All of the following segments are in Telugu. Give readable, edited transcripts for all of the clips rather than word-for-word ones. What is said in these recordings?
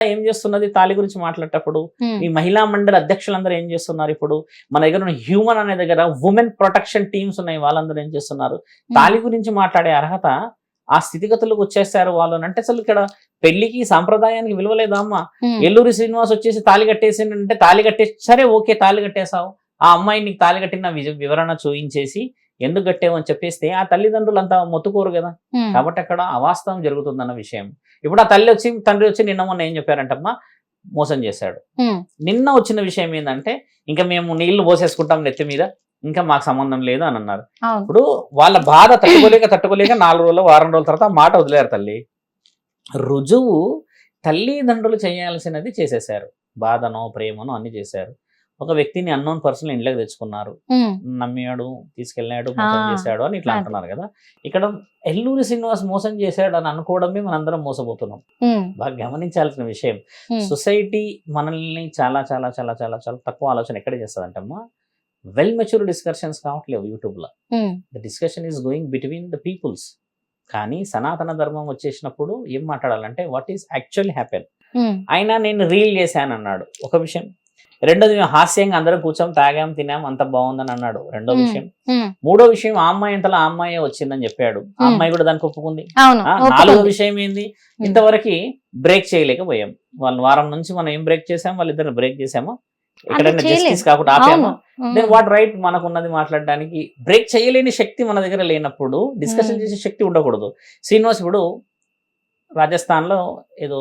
ఏం చేస్తున్నది తాళి గురించి మాట్లాడేటప్పుడు? ఈ మహిళా మండలి అధ్యక్షులందరూ ఏం చేస్తున్నారు? ఇప్పుడు మన దగ్గర ఉన్న హ్యూమన్ అనే దగ్గర ఉమెన్ ప్రొటెక్షన్ టీమ్స్ ఉన్నాయి, వాళ్ళందరూ ఏం చేస్తున్నారు? తాళి గురించి మాట్లాడే అర్హత ఆ స్థితిగతులకు వచ్చేసారు వాళ్ళు అంటే. అసలు ఇక్కడ పెళ్లికి సాంప్రదాయానికి విలువలేదా అమ్మా? ఎల్లూరి శ్రీనివాస్ వచ్చేసి తాళి కట్టేసి అంటే తాళి కట్టేసి సరే ఓకే తాళి కట్టేసావు, ఆ అమ్మాయి నీకు తాళి కట్టిన వివరణ చూయించేసి ఎందుకు కట్టేవని చెప్పేస్తే ఆ తల్లిదండ్రులు అంతా మొత్తుకోరు కదా. కాబట్టి అక్కడ అవాస్తవం జరుగుతుందన్న విషయం. ఇప్పుడు ఆ తల్లి వచ్చి తండ్రి వచ్చి నిన్న మొన్న ఏం చెప్పారంటమ్మా, మోసం చేశాడు. నిన్న వచ్చిన విషయం ఏంటంటే ఇంకా మేము నీళ్లు పోసేసుకుంటాం నెత్తి మీద, ఇంకా మాకు సంబంధం లేదు అని అన్నారు. ఇప్పుడు వాళ్ళ బాధ తట్టుకోలేక 4 రోజులు వారం రోజుల తర్వాత ఆ మాట వదిలేరు తల్లి. రుజువు తల్లిదండ్రులు చేయాల్సినది చేసేసారు, బాధనో ప్రేమనో అన్ని చేశారు. ఒక వ్యక్తిని అన్నోన్ పర్సన్ ఇంట్లోకి తెచ్చుకున్నారు, నమ్మాడు, తీసుకెళ్ళాడు, మోసం చేశాడు అని ఇట్లా అంటున్నారు కదా. ఇక్కడ ఎల్లూరి శ్రీనివాస్ మోసం చేశాడు అని అనుకోవడమే మనందరం మోసపోతున్నాం. బాగా గమనించాల్సిన విషయం. సొసైటీ మనల్ని చాలా చాలా చాలా చాలా చాలా తక్కువ ఆలోచన ఎక్కడ చేస్తుందంటమ్మా, వెల్ మెచ్యూర్ డిస్కషన్స్ కావట్లేవు యూట్యూబ్ లో. The discussion is going between the peoples. కానీ సనాతన ధర్మం వచ్చేసినప్పుడు ఏం మాట్లాడాలంటే వాట్ ఈస్ యాక్చువల్లీ హ్యాపెన్. అయినా నేను రీల్ చేశాను అన్నాడు ఒక విషయం. రెండోది మేము హాస్యంగా అందరం కూర్చొని తాగాం తినాం అంత బాగుందని అన్నాడు రెండో విషయం. మూడో విషయం ఆ అమ్మాయి ఇంతలో ఆ అమ్మాయి వచ్చిందని చెప్పాడు, ఆ అమ్మాయి కూడా దానికి ఒప్పుకుంది. నాలుగో విషయం ఏంది, ఇంతవరకు బ్రేక్ చేయలేకపోయాం. వాళ్ళు వారం నుంచి మనం ఏం బ్రేక్ చేసాం, వాళ్ళిద్దరు బ్రేక్ చేసామో, ఎక్కడైనా జస్టిస్ కాకుండా ఆపామో, దెన్ వాట్ రైట్ మనకున్నది మాట్లాడడానికి. బ్రేక్ చేయలేని శక్తి మన దగ్గర లేనప్పుడు డిస్కషన్ చేసే శక్తి ఉండకూడదు. శ్రీనివాస్ ఇప్పుడు రాజస్థాన్ లో ఏదో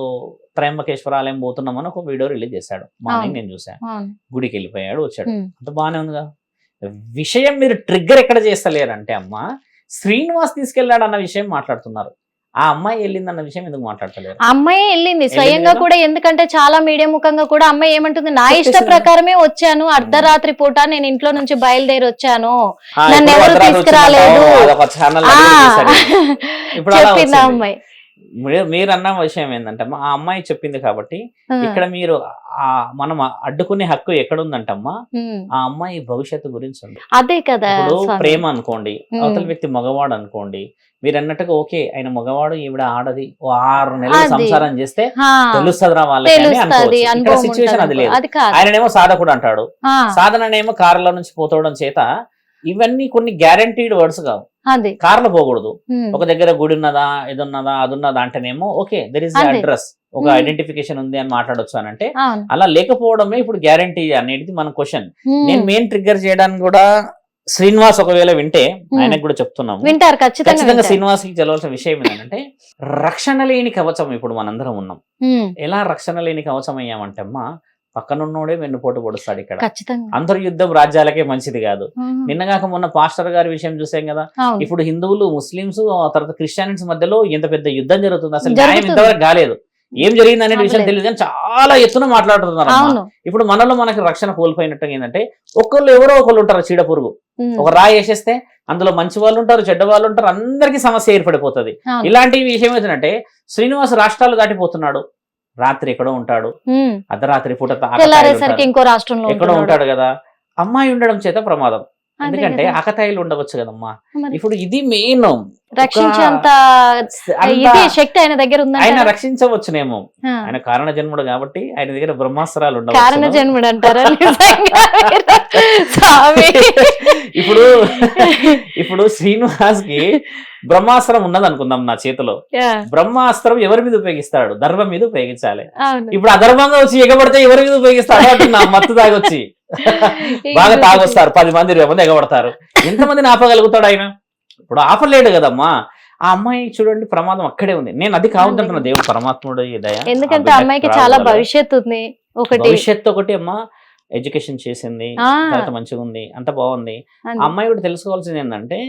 త్రయంబకేశ్వర ఆలయం పోతున్నామని ఒక వీడియో రిలీజ్ చేశాడు, మార్నింగ్ నేను చూసాను. గుడికి వెళ్ళిపోయాడు వచ్చాడు, అంత బాగానే ఉందిగా. విషయం మీరు ట్రిగ్గర్ ఎక్కడ చేస్తలేరంటే అమ్మా శ్రీనివాస్ తీసుకెళ్లాడు అన్న విషయం మాట్లాడుతున్నారు, ఆ అమ్మాయి వెళ్ళింది అన్న విషయం ఎందుకు మాట్లాడతలేరు? అమ్మాయి వెళ్ళింది స్వయంగా కూడా, ఎందుకంటే చాలా మీడియా ముఖంగా కూడా అమ్మాయి ఏమంటుంది, నా ఇష్ట ప్రకారమే వచ్చాను, అర్ధరాత్రి పూట నేను ఇంట్లో నుంచి బయలుదేరి వచ్చాను, నన్ను ఎవరు తీసుకురాలేదు చెప్పింది ఆ అమ్మాయి. మీరు అన్న విషయం ఏంటంటే ఆ అమ్మాయి చెప్పింది కాబట్టి ఇక్కడ మీరు మనం అడ్డుకునే హక్కు ఎక్కడుందంటమ్మా, ఆ అమ్మాయి భవిష్యత్తు గురించి ఉంది. అదే కదా, ఇప్పుడు ప్రేమ అనుకోండి, అవతల వ్యక్తి మగవాడు అనుకోండి, మీరు అన్నట్టుగా ఓకే ఆయన మగవాడు ఈవిడ ఆడది, 6 నెలలు సంసారం చేస్తే తెలుస్తుందిరా వాళ్ళకి. ఇక్కడ సిచ్యువేషన్ అది లేదు. ఆయననేమో సాధకుడు అంటాడు, సాధననేమో కారులో నుంచి పోతవడం చేత ఇవన్నీ కొన్ని గ్యారంటీడ్ వర్డ్స్ కావు. కార్లో పోకూడదు, ఒక దగ్గర గుడి ఉన్నదా ఇది ఉన్నదా అది ఉన్నదా అంటేనేమో ఓకే దర్ ఇస్ అడ్రస్, ఒక ఐడెంటిఫికేషన్ ఉంది అని మాట్లాడొచ్చు అని అంటే, అలా లేకపోవడమే ఇప్పుడు గ్యారంటీ అనేది మన క్వశ్చన్. నేను మెయిన్ ట్రిగ్గర్ చేయడానికి కూడా శ్రీనివాస్ ఒకవేళ వింటే ఆయనకు కూడా చెప్తున్నాము, ఖచ్చితంగా శ్రీనివాస్ కి తెలవాల్సిన విషయం ఏంటంటే రక్షణ లేని కవచం ఇప్పుడు మనందరం ఉన్నాం. ఎలా రక్షణ లేని కవచం అయ్యామంటే అమ్మా పక్కనున్నోడే వెన్నుపోటు పొడుస్తాడు. ఇక్కడ అంతర్యుద్ధం రాజ్యాలకే మంచిది కాదు. నిన్నగాక మొన్న పాస్టర్ గారి విషయం చూసాం కదా. ఇప్పుడు హిందువులు ముస్లింస్ తర్వాత క్రిస్టియన్స్ మధ్యలో ఎంత పెద్ద యుద్ధం జరుగుతుంది, అసలు న్యాయం ఇంతవరకు కాలేదు. ఏం జరిగింది అనే విషయం తెలియదు కానీ చాలా ఎత్తున మాట్లాడుతున్నారు. ఇప్పుడు మనలో మనకి రక్షణ కోల్పోయినట్టు ఏంటంటే ఎవరో ఒకళ్ళు ఉంటారు చీడ పురుగు, ఒక రాయి వేసేస్తే అందులో మంచి వాళ్ళు ఉంటారు చెడ్డ వాళ్ళు ఉంటారు, అందరికీ సమస్య ఏర్పడిపోతుంది. ఇలాంటి విషయం ఏంటంటే శ్రీనివాస్ రాష్ట్రాలు దాటిపోతున్నాడు, రాత్రి ఎక్కడో ఉంటాడు, అర్ధరాత్రి పూట ఇంకో రాష్ట్రంలో ఎక్కడో ఉంటాడు కదా. అమ్మాయి ఉండడం చేత ప్రమాదం, ఎందుకంటే ఆకతాయిలు ఉండవచ్చు కదమ్మా. ఇప్పుడు ఇది మెయిన్ రక్షించేంత శక్తి ఆయన దగ్గర ఉంది. ఆయన రక్షించవచ్చునేమో, ఆయన కారణ జన్ముడు కాబట్టి ఆయన దగ్గర బ్రహ్మాస్త్రాలు ఉండవు. కారణ జన్ముడు అంటారా? ఇప్పుడు శ్రీనివాస్ కి బ్రహ్మాస్త్రం ఉన్నది అనుకుందాం నా చేతిలో, బ్రహ్మాస్త్రం ఎవరి మీద ఉపయోగిస్తాడు? ధర్మం మీద ఉపయోగించాలి. ఇప్పుడు అధర్మంగా వచ్చి ఎగబడితే ఎవరి మీద ఉపయోగిస్తాడు అంటున్నా, మత్తు తాగొచ్చి బాగా తాగొస్తారు, 10 మంది 20 మంది ఎగబడతారు, ఎంతమందిని ఆపగలుగుతాడు ఆయన? ఇప్పుడు ఆపలేడు కదమ్మా. ఆ అమ్మాయి చూడండి ప్రమాదం అక్కడే ఉంది. నేను అది కావద్దంటున్నా, దేవుడు పరమాత్ముడు దయ, ఎందుకంటే అమ్మాయికి చాలా భవిష్యత్తు ఉంది. భవిష్యత్తు ఒకటి అమ్మా, ఎడ్యుకేషన్ చేసింది, తర్వాత మంచిగా ఉంది, అంత బాగుంది. ఆ అమ్మాయి కూడా తెలుసుకోవాల్సింది ఏంటంటే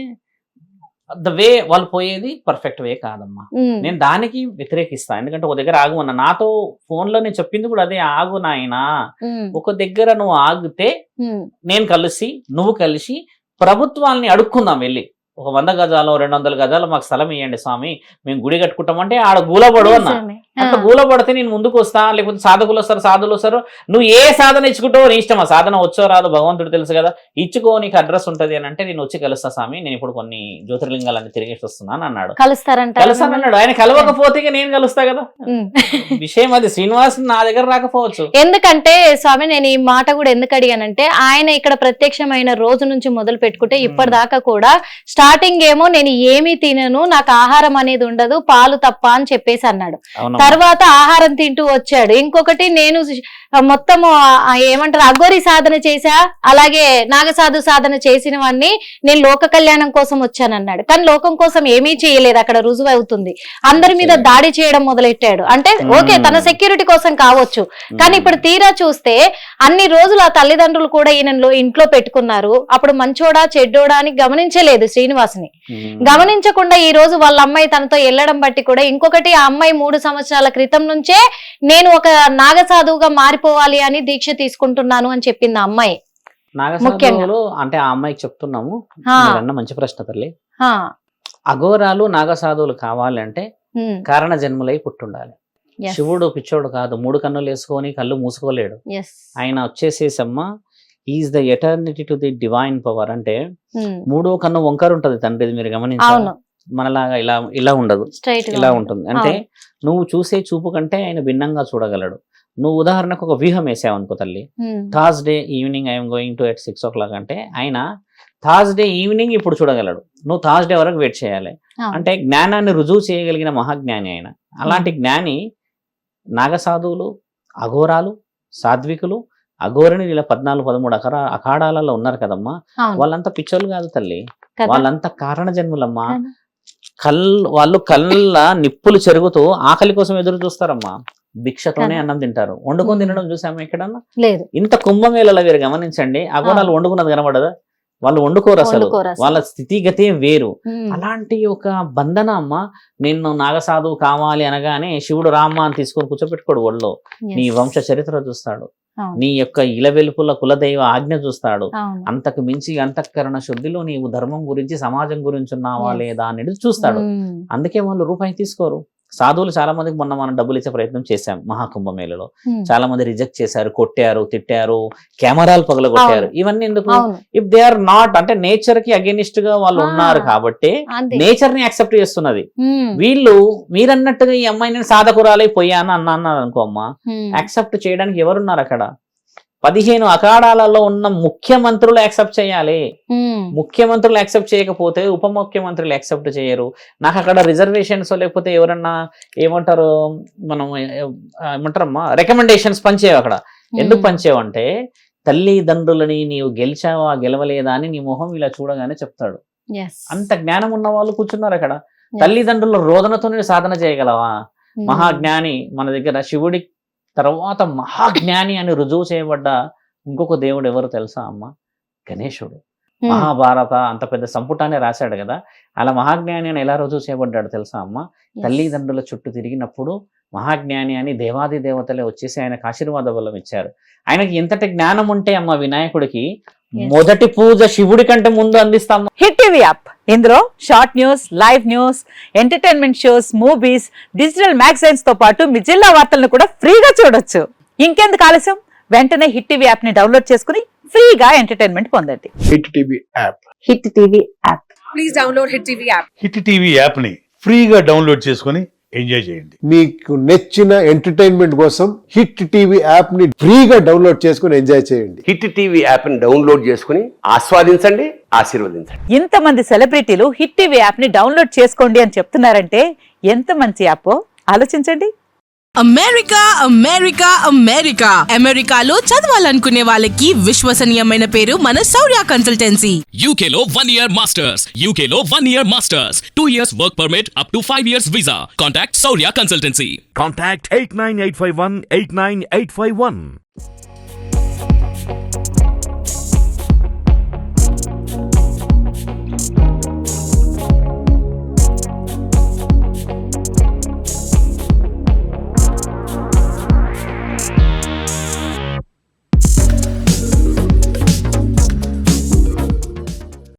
ద వే వాళ్ళు పోయేది పర్ఫెక్ట్ వే కాదమ్మా. నేను దానికి వ్యతిరేకిస్తా, ఎందుకంటే ఒక దగ్గర ఆగుమన్నా, నాతో ఫోన్ లో నేను చెప్పింది కూడా అదే, ఆగు నాయనా, ఒక దగ్గర నువ్వు ఆగితే నేను కలిసి నువ్వు కలిసి ప్రభుత్వాల్ని అడుక్కుందాం వెళ్ళి, ఒక 100 గజాలు 200 గజాలు మాకు స్థలం ఇవ్వండి స్వామి, మేము గుడి కట్టుకుంటామంటే ఆడ గూలపడు అన్న. అట్లా గూలపడితే నేను ముందుకు వస్తా, లేకపోతే సాధకులు వస్తారు, సాధువులు వస్తారు, నువ్వు ఏ సాధన ఇచ్చుకుంటావో నీ ఇష్టం. ఆ సాధన వచ్చో రాదు భగవంతుడు తెలుసు కదా, ఇచ్చుకో, నీకు అడ్రస్ ఉంటది అని అంటే నేను వచ్చి కలుస్తా స్వామి, నేను ఇప్పుడు కొన్ని జ్యోతిర్లింగాలన్నీ తిరిగేసి వస్తున్నాను అన్నాడు. కలుస్తానన్నాడు. ఆయన కలవకపోతే నేను కలుస్తా కదా, విషయం అది. శ్రీనివాస్ నా దగ్గర రాకపోవచ్చు. ఎందుకంటే స్వామి నేను ఈ మాట కూడా ఎందుకు అడిగానంటే, ఆయన ఇక్కడ ప్రత్యక్షమైన రోజు నుంచి మొదలు పెట్టుకుంటే ఇప్పటిదాకా కూడా స్టార్టింగ్ ఏమో నేను ఏమీ తినను, నాకు ఆహారం అనేది ఉండదు, పాలు తప్ప అని చెప్పేసి అన్నాడు. తర్వాత ఆహారం తింటూ వచ్చాడు. ఇంకొకటి నేను మొత్తము ఏమంటారు అఘోరి సాధన చేశా, అలాగే నాగసాధు సాధన చేసినవన్నీ నేను లోక కళ్యాణం కోసం వచ్చానన్నాడు. కానీ లోకం కోసం ఏమీ చేయలేదు, అక్కడ రుజువు అవుతుంది. అందరి మీద దాడి చేయడం మొదలెట్టాడు. అంటే ఓకే తన సెక్యూరిటీ కోసం కావచ్చు, కానీ ఇప్పుడు తీరా చూస్తే అన్ని రోజులు ఆ తల్లిదండ్రులు కూడా ఈయనలో ఇంట్లో పెట్టుకున్నారు. అప్పుడు మంచోడా చెడ్డోడా అని గమనించలేదు శ్రీనివాసుని. గమనించకుండా ఈ రోజు వాళ్ళ అమ్మాయి తనతో వెళ్ళడం బట్టి కూడా, ఇంకొకటి ఆ అమ్మాయి 3 సంవత్సరాల క్రితం నుంచే నేను ఒక నాగసాధువుగా మారిపోవాలి అని దీక్ష తీసుకుంటున్నాను అని చెప్పింది ఆ అమ్మాయి. నాగసాధువులు అంటే ఆ అమ్మాయికి చెప్తున్నాము, మంచి ప్రశ్న తల్లి. అఘోరాలు నాగసాధువులు కావాలంటే కారణ జన్ములై పుట్టుండాలి. శివుడు పిచ్చోడు కాదు, 3 కన్నులు వేసుకొని కళ్ళు మూసుకోలేడు. ఆయన వచ్చేసేసమ్మా is the eternity to the divine power. అంటే 3వ కన్ను వంకర ఉంటది తండ్రిది, మీరు గమనించాలి. మనలాగా ఇలా ఇలా ఉండదు, ఇలా ఉంటుంది. అంటే నువ్వు చూసే చూపు కంటే ఆయన భిన్నంగా చూడగలడు. నువ్వు ఉదాహరణకు ఒక వ్యూహం వేసావు అనుకో తల్లి, Thursday evening I'm going to at 6 o'clock అంటే ఆయన థర్స్డే ఈవినింగ్ ఇప్పుడు చూడగలడు, నువ్వు థర్స్డే వరకు వెయిట్ చేయాలి. అంటే జ్ఞానాన్ని రుజువు చేయగలిగిన మహాజ్ఞాని ఆయన. అలాంటి జ్ఞాని నాగసాధువులు, అఘోరాలు, సాధ్వికులు, అఘోరిని ఇలా 14-13 అఖాడాలలో ఉన్నారు కదమ్మా. వాళ్ళంతా పిచ్చోళ్ళు కాదు తల్లి, వాళ్ళంతా కారణ జన్ములమ్మా. వాళ్ళు కళ్ళ నిప్పులు చెరుగుతూ ఆకలి కోసం ఎదురు చూస్తారమ్మా. భిక్షతోనే అన్నం తింటారు. వండుకొని తినడం చూసామా ఎక్కడన్నా? లేదు. ఇంత కుంభమేళలో మీరు గమనించండి, అఘోరాలు వండుకున్నది కనబడదా? వాళ్ళు వండుకోరు అసలు, వాళ్ళ స్థితిగతే వేరు. అలాంటి ఒక బంధన అమ్మ. నేను నాగసాధువు కావాలి అనగానే శివుడు రామ్మ అని తీసుకొని కూర్చోబెట్టుకోడు ఒళ్ళో. నీ వంశ చరిత్ర చూస్తాడు, నీ యొక్క ఇలవెలుపుల కులదైవ ఆజ్ఞ చూస్తాడు. అంతకు మించి అంతఃకరణ శుద్ధిలో నీవు ధర్మం గురించి సమాజం గురించి ఉన్నావా లేదా అనేది చూస్తాడు. అందుకే వాళ్ళు రూపాయి తీసుకోరు. సాధువులు చాలా మందికి మొన్న మనం డబ్బులు ఇచ్చే ప్రయత్నం చేశాం మహాకుంభమేళలో. చాలా మంది రిజెక్ట్ చేశారు, కొట్టారు, తిట్టారు, కెమెరాలు పగలగొట్టారు. ఇవన్నీ ఎందుకు? ఇఫ్ దే ఆర్ నాట్, అంటే నేచర్ కి అగెనిస్ట్ గా వాళ్ళు ఉన్నారు కాబట్టి నేచర్ ని యాక్సెప్ట్ చేస్తున్నది. వీళ్ళు మీరన్నట్టుగా ఈ అమ్మాయి నేను సాధకురాలై పోయాను అన్నారు అనుకో అమ్మా, యాక్సెప్ట్ చేయడానికి ఎవరున్నారు అక్కడ? 15 అఖాడాలలో ఉన్న ముఖ్యమంత్రులు యాక్సెప్ట్ చేయాలి. ముఖ్యమంత్రులు యాక్సెప్ట్ చేయకపోతే ఉప ముఖ్యమంత్రులు యాక్సెప్ట్ చేయరు. నాకు అక్కడ రిజర్వేషన్స్ లేకపోతే ఎవరన్నా ఏమంటారు, మనం ఏమంటారమ్మా రికమెండేషన్స్ పంచేవు అక్కడ. ఎందుకు పంచేవంటే తల్లిదండ్రులని నీవు గెలిచావా గెలవలేదా అని నీ మొహం ఇలా చూడగానే చెప్తాడు. అంత జ్ఞానం ఉన్న వాళ్ళు కూర్చున్నారు అక్కడ. తల్లిదండ్రుల రోదనతో సాధన చేయగలవా? మహాజ్ఞాని మన దగ్గర శివుడి తర్వాత మహాజ్ఞాని అని రుజువు చేయబడ్డ ఇంకొక దేవుడు ఎవరు తెలుసా అమ్మ? గణేశుడు. మహాభారత అంత పెద్ద సంపుటాన్ని రాశాడు కదా, అలా మహాజ్ఞాని అని ఎలా రుజువు చేయబడ్డాడు తెలుసా అమ్మ? తల్లిదండ్రుల చుట్టూ తిరిగినప్పుడు మహాజ్ఞాని అని దేవాది దేవతలే వచ్చేసి ఆయనకు ఆశీర్వాద బలం ఇచ్చారు. ఆయనకి ఎంతటి జ్ఞానం ఉంటే అమ్మ వినాయకుడికి మొదటి పూజ శివుడి కంటే ముందు అందిస్తాము. హిట్ టీవీ యాప్, ఇందులో short news, live news, entertainment shows, movies, digital magazines తో పాటు మీ జిల్లా వార్తలను కూడా ఫ్రీగా చూడొచ్చు. ఇంకెందుకు ఆలస్యం, వెంటనే హిట్ టీవీ యాప్ ని డౌన్లోడ్ చేసుకుని ఫ్రీగా ఎంటర్టైన్మెంట్ పొందండి. Hit TV app, hit TV app, please download hit TV app. Hit TV app ని ఫ్రీగా డౌన్లోడ్ చేసుకుని ఎంజాయ్ చేయండి. మీకు నచ్చిన ఎంటర్టైన్మెంట్ కోసం హిట్ టీవీ యాప్ ని ఫ్రీగా డౌన్లోడ్ చేసుకుని ఎంజాయ్ చేయండి. హిట్ టీవీ యాప్ ని డౌన్లోడ్ చేసుకుని ఆస్వాదించండి, ఆశీర్వదించండి. ఇంతమంది సెలబ్రిటీలు హిట్ టీవీ యాప్ ని డౌన్లోడ్ చేసుకోండి అని చెప్తున్నారంటే ఎంత మంచి యాప్ ఆలోచించండి. అమెరికా అమెరికా అమెరికా అమెరికాలో చదవాలనుకునే వాళ్ళకి విశ్వసనీయమైన పేరు మన శౌర్య కన్సల్టెన్సీ. UK లో 1 year masters, UK లో 1 year masters, 2 years work permit up to 5 years visa. Contact Saurya Consultancy. Contact 89851 89851.